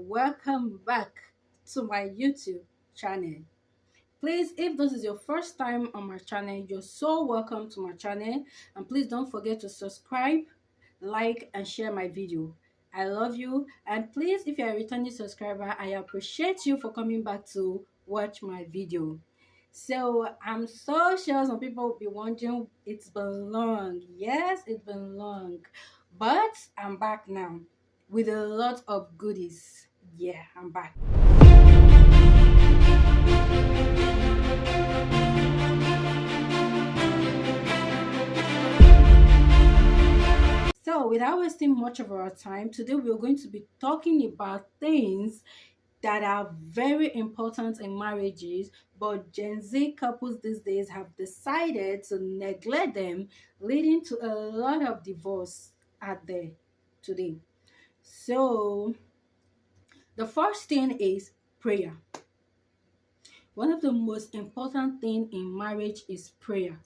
welcome back to my YouTube channel. Please, if this is your first time on my channel, you're so welcome to my channel, and please don't forget to subscribe, like and share my video. I love you, and please, if you're a returning subscriber, I appreciate you for coming back to watch my video. So I'm so sure some people will be wondering, it's been long. Yes, it's been long, but I'm back now with a lot of goodies. Yeah, I'm back. So without wasting much of our time, today we're going to be talking about things that are very important in marriages, but Gen Z couples these days have decided to neglect them, leading to a lot of divorce out there today. So the first thing is prayer. One of the most important things in marriage is prayer.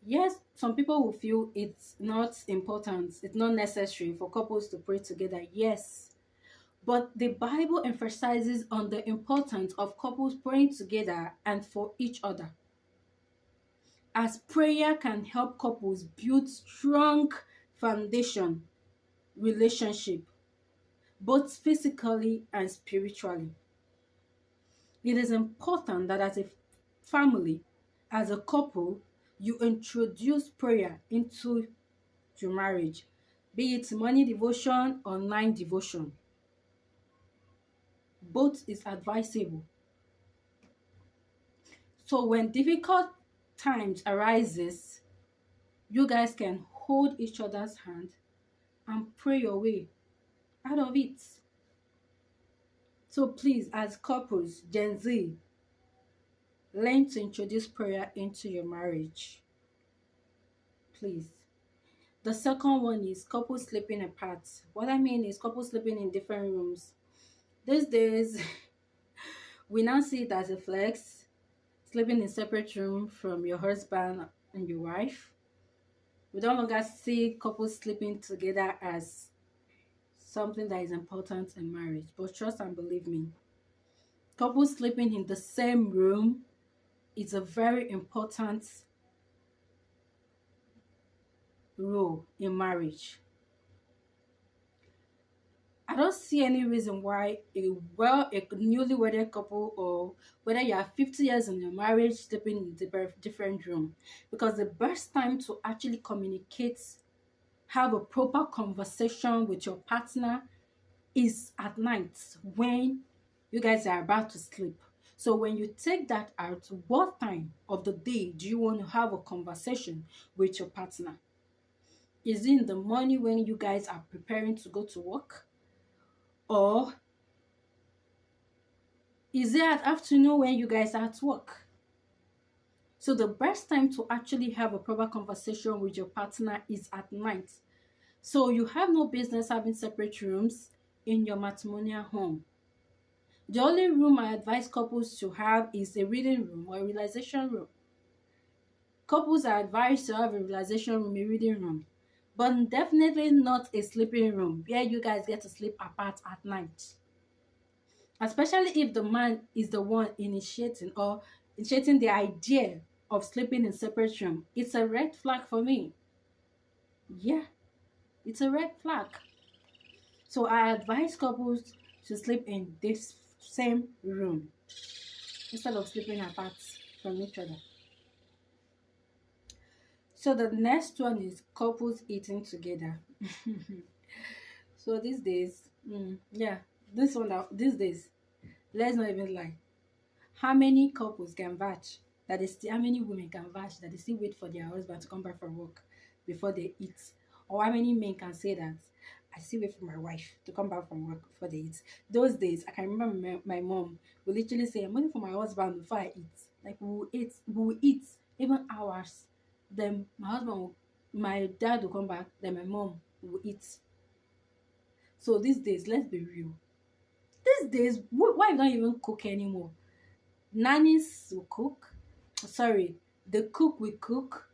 Yes, some people will feel it's not important, it's not necessary for couples to pray together. Yes, but the Bible emphasizes on the importance of couples praying together and for each other, as prayer can help couples build strong foundation relationship, both physically and spiritually. It is important that as a family, as a couple, you introduce prayer into your marriage, be it morning devotion or night devotion. Both is advisable. So when difficult times arises, you guys can hold each other's hand and pray your way out of it. So please, as couples, Gen Z, learn to introduce prayer into your marriage. Please. The second one is couples sleeping apart. What I mean is couples sleeping in different rooms. These days, we now see it as a flex, sleeping in separate room from your husband and your wife. We don't longer see couples sleeping together as something that is important in marriage. But trust and believe me, couples sleeping in the same room is a very important role in marriage. I don't see any reason why a newly wedded couple, or whether you are 50 years in your marriage, sleeping in different room, because the best time to actually communicate, have a proper conversation with your partner is at night when you guys are about to sleep. So when you take that out, what time of the day do you want to have a conversation with your partner? Is it in the morning when you guys are preparing to go to work? Or is it at afternoon when you guys are at work? So the best time to actually have a proper conversation with your partner is at night. So you have no business having separate rooms in your matrimonial home. The only room I advise couples to have is a reading room or a realization room. Couples are advised to have a realization room, a reading room, but definitely not a sleeping room where you guys get to sleep apart at night. Especially if the man is the one initiating the idea of sleeping in separate room. It's a red flag for me. Yeah, it's a red flag. So I advise couples to sleep in this same room instead of sleeping apart from each other. So the next one is couples eating together. So these days, these days, let's not even lie. How many couples can vouch how many women can vouch that they still wait for their husband to come back from work before they eat? Or how many men can say that I still wait for my wife to come back from work before they eat? Those days, I can remember my mom will literally say, I'm waiting for my husband before I eat. Like we will eat even hours. Then my dad will come back, then my mom will eat. So these days, let's be real. These days, wife don't even cook anymore. Nannies will cook. Sorry, the cook will cook.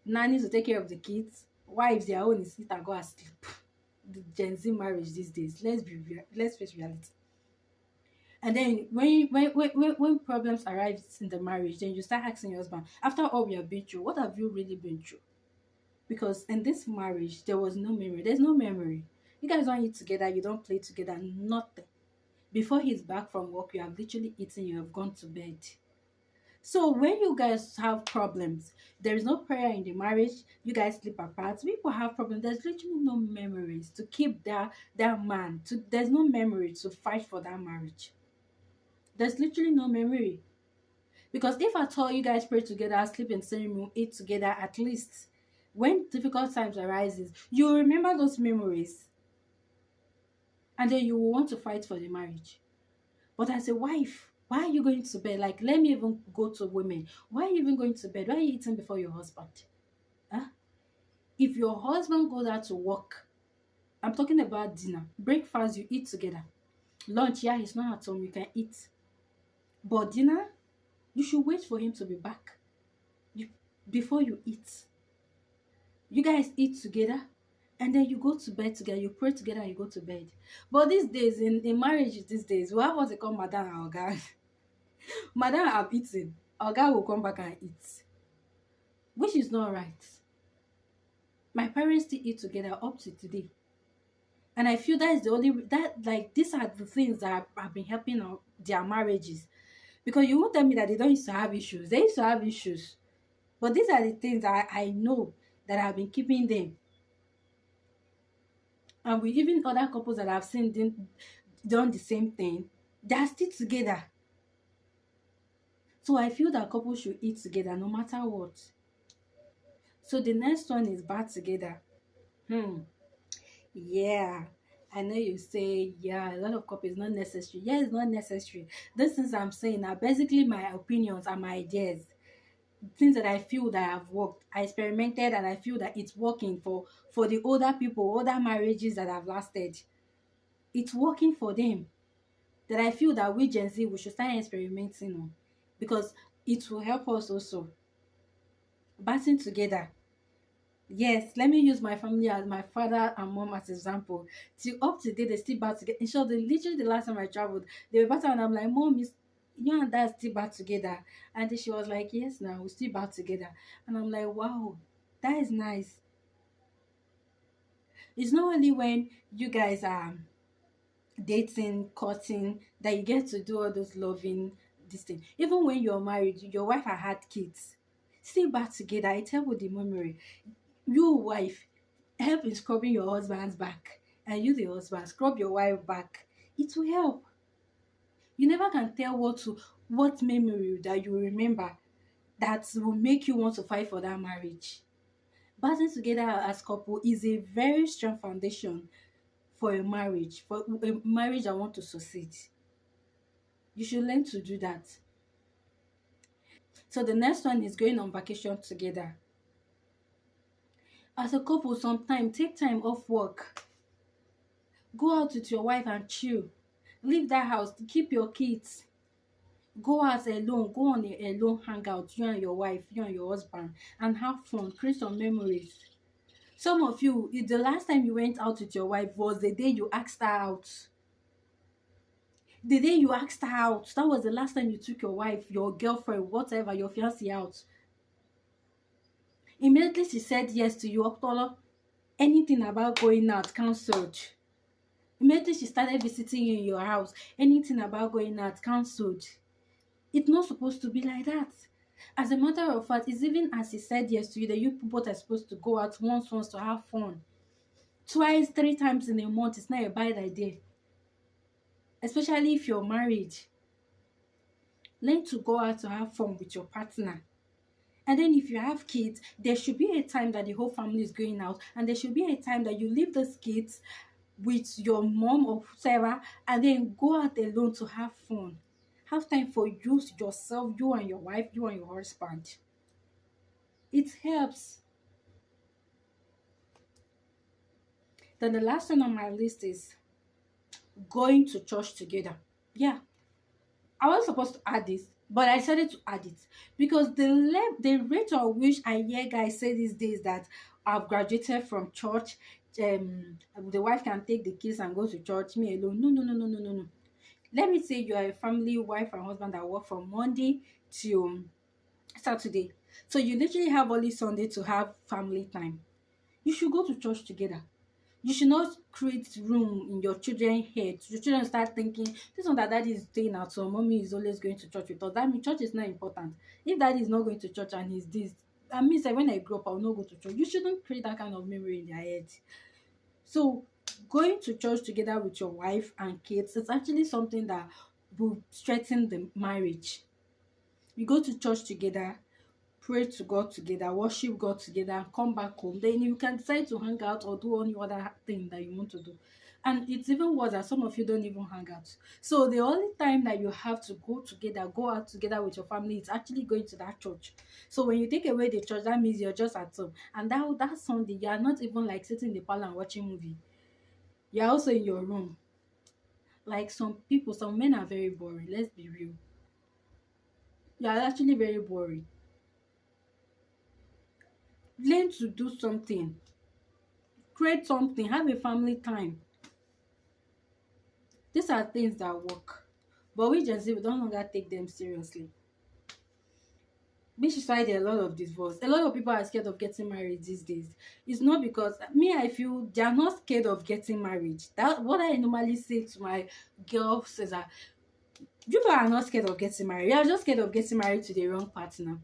Nannies will take care of the kids. Wives, their own is eat and go asleep. the Gen Z marriage these days. Let's face reality. And then when problems arise in the marriage, then you start asking your husband, after all we have been through, what have you really been through? Because in this marriage, there was no memory. There's no memory. You guys don't eat together, you don't play together, nothing. Before he's back from work, you have literally eaten, you have gone to bed. So when you guys have problems, there is no prayer in the marriage, you guys sleep apart, people have problems, there's literally no memories to keep that man. There's no memory to fight for that marriage. There's literally no memory. Because if at all you guys pray together, sleep in the same room, eat together, at least when difficult times arises, you will remember those memories, and then you will want to fight for the marriage. But as a wife, why are you going to bed? Like, let me even go to women. Why are you even going to bed? Why are you eating before your husband? Huh? If your husband goes out to work, I'm talking about dinner, breakfast, you eat together. Lunch, yeah, he's not at home, you can eat. But dinner, you should wait for him to be back before you eat. You guys eat together, and then you go to bed together, you pray together, and you go to bed. But these days, in marriage these days, we have what they call madam and oga. Madam have eaten, oga will come back and eat, which is not right. My parents still eat together up to today, and I feel that is the only that like these are the things that have been helping their marriages. Because you won't tell me that they don't used to have issues. They used to have issues, but these are the things that I know that have been keeping them. And with even other couples that I've seen done the same thing, they are still together. So I feel that couples should eat together no matter what. So the next one is bath together. Yeah. I know you say, yeah, a lot of couples not necessary. Yeah, it's not necessary. These things I'm saying are basically my opinions and my ideas. Things that I feel that have worked. I experimented and I feel that it's working for the older people, older marriages that have lasted. It's working for them. That I feel that we Gen Z, we should start experimenting on, because it will help us also. Bathing together. Yes, let me use my family as my father and mom as example. Till up to date, they still bath together. In short, literally the last time I traveled, they were bathing and I'm like, Mom, is you and dad still bath together? And then she was like, yes, now we still bath together. And I'm like, wow, that is nice. It's not only when you guys are dating, courting, that you get to do all those loving this thing. Even when you're married, your wife had kids, still back together. It helps with the memory. You wife, help in scrubbing your husband's back, and you the husband scrub your wife back. It will help. You never can tell what memory that you remember that will make you want to fight for that marriage. Battling together as couple is a very strong foundation for a marriage I want to succeed. You should learn to do that. So the next one is going on vacation together. As a couple, sometimes take time off work, go out with your wife and chill, leave that house, keep your kids, go out alone, go on a alone hangout, you and your wife, you and your husband, and have fun, create some memories. Some of you, if the last time you went out with your wife was the day you asked her out. The day you asked her out, that was the last time you took your wife, your girlfriend, whatever, your fiancé out. Immediately she said yes to you, October, anything about going out cancelled. Immediately she started visiting you in your house, anything about going out cancelled. It's not supposed to be like that. As a matter of fact, it's even as he said yes to you that you both are supposed to go out once to have fun. Twice, 3 times in a month is not a bad idea. Especially if you're married. Learn to go out to have fun with your partner. And then if you have kids, there should be a time that the whole family is going out, and there should be a time that you leave those kids with your mom or whatever, and then go out alone to have fun. Have time for you, yourself, you and your wife, you and your husband. It helps. Then the last one on my list is going to church together. Yeah, I was supposed to add this, but I decided to add it because the rate at which I hear guys say these days that I've graduated from church, the wife can take the kids and go to church, me alone. No, no, no, no, no, no, no. Let me say you are a family wife and husband that work from Monday to Saturday. So you literally have only Sunday to have family time. You should go to church together. You should not create room in your children's head. Your children start thinking, this one that daddy is staying at home, mommy is always going to church with us. That means church is not important. If daddy is not going to church and he's this, that means that when I grow up, I will not go to church. You shouldn't create that kind of memory in their head. So going to church together with your wife and kids is actually something that will strengthen the marriage. You go to church together, pray to God together, worship God together, and come back home. Then you can decide to hang out or do any other thing that you want to do. And it's even worse that some of you don't even hang out. So the only time that you have to go together, go out together with your family, is actually going to that church. So when you take away the church, that means you're just at home. And that Sunday, you are not even like sitting in the parlor and watching movie. You're also in your room. Like some people, some men are very boring. Let's be real. You are actually very boring. Learn to do something, create something, have a family time. These are things that work, but we Gen Z, we don't longer take them seriously, which is why there are a lot of divorce. A lot of people are scared of getting married these days. It's not because me, I feel they are not scared of getting married. That what I normally say to my girls is that people are not scared of getting married. They are just scared of getting married to the wrong partner.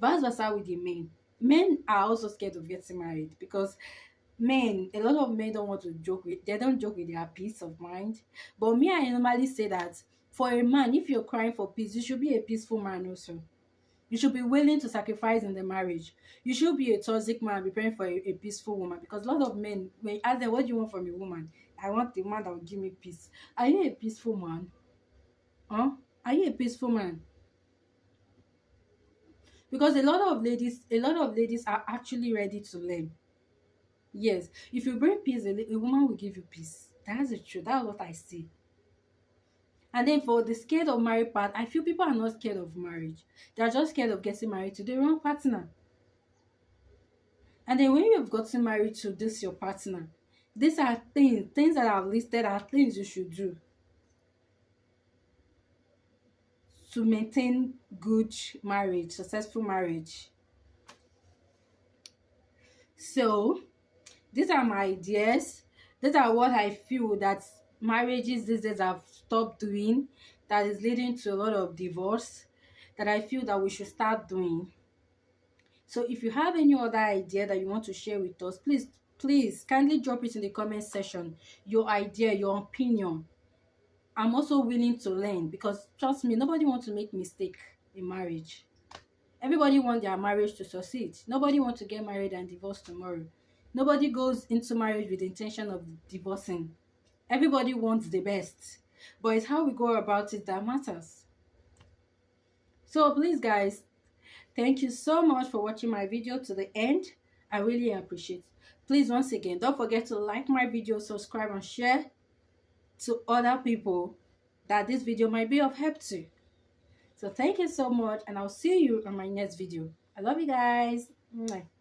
Vice versa with the men. Men are also scared of getting married because men, a lot of men don't want to joke with, they don't joke with their peace of mind. But me, I normally say that for a man, if you're crying for peace, you should be a peaceful man also. You should be willing to sacrifice in the marriage. You should be a toxic man preparing for a peaceful woman, because a lot of men, when you ask them, what do you want from a woman? I want a man that will give me peace. Are you a peaceful man? Huh? Are you a peaceful man? Because a lot of ladies are actually ready to learn. Yes, if you bring peace, a woman will give you peace. That's the truth. That's what I see. And then for the scared of marriage part, I feel people are not scared of marriage. They are just scared of getting married to the wrong partner. And then when you've gotten married to this your partner, these are things that I've listed are things you should do to maintain good marriage, successful marriage. So these are my ideas. These are what I feel that marriages these days have stopped doing, that is leading to a lot of divorce, that I feel that we should start doing. So if you have any other idea that you want to share with us, please kindly drop it in the comment section. Your idea, your opinion. I'm also willing to learn, because trust me, nobody wants to make mistake in marriage. Everybody wants their marriage to succeed. Nobody wants to get married and divorce tomorrow. Nobody goes into marriage with the intention of divorcing. Everybody wants the best, but it's how we go about it that matters. So please guys, thank you so much for watching my video to the end. I really appreciate it. Please, once again, don't forget to like my video, subscribe, and share to other people that this video might be of help to. So thank you so much, and I'll see you on my next video. I love you guys. Mwah.